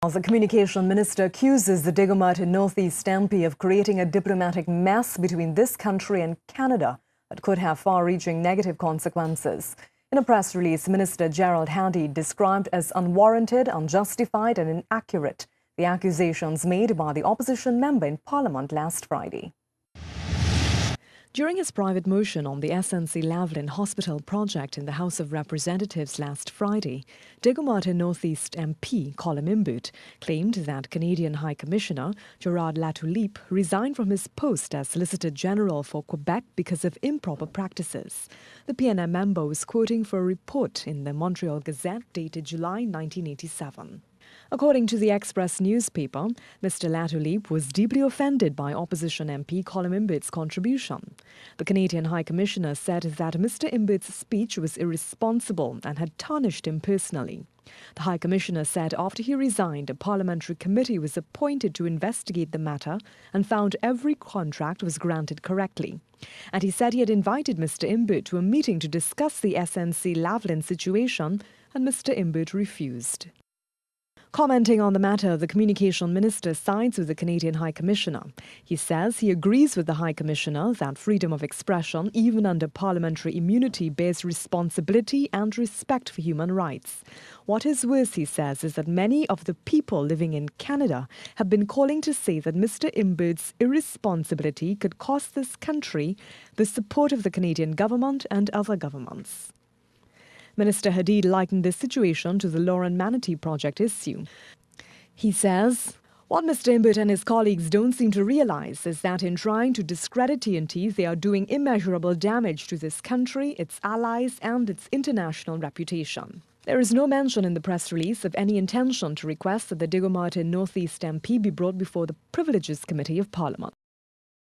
As the Communication Minister accuses the Digumart in Northeast MP of creating a diplomatic mess between this country and Canada that could have far-reaching negative consequences. In a press release, Minister Gerald Hadeed described as unwarranted, unjustified and inaccurate the accusations made by the opposition member in Parliament last Friday. During his private motion on the SNC Lavalin Hospital project in the House of Representatives last Friday, Digumart Northeast MP Colin Imbut claimed that Canadian High Commissioner Gerald Hadeed resigned from his post as Solicitor General for Quebec because of improper practices. The PNM member was quoting for a report in the Montreal Gazette dated July 1987. According to the Express newspaper, Mr. Hadeed was deeply offended by opposition MP Colin Imbut's contribution. The Canadian High Commissioner said that Mr. Imbut's speech was irresponsible and had tarnished him personally. The High Commissioner said after he resigned, a parliamentary committee was appointed to investigate the matter and found every contract was granted correctly. And he said he had invited Mr. Imbut to a meeting to discuss the SNC Lavalin situation, and Mr. Imbut refused. Commenting on the matter, the Communication Minister sides with the Canadian High Commissioner. He says he agrees with the High Commissioner that freedom of expression, even under parliamentary immunity, bears responsibility and respect for human rights. What is worse, he says, is that many of the people living in Canada have been calling to say that Mr. Imbut's irresponsibility could cost this country the support of the Canadian government and other governments. Minister Hadeed likened this situation to the Lauren Manatee Project issue. He says, "What Mr. Imbut and his colleagues don't seem to realize is that in trying to discredit TNT, they are doing immeasurable damage to this country, its allies and its international reputation." There is no mention in the press release of any intention to request that the Digumart Northeast MP be brought before the Privileges Committee of Parliament.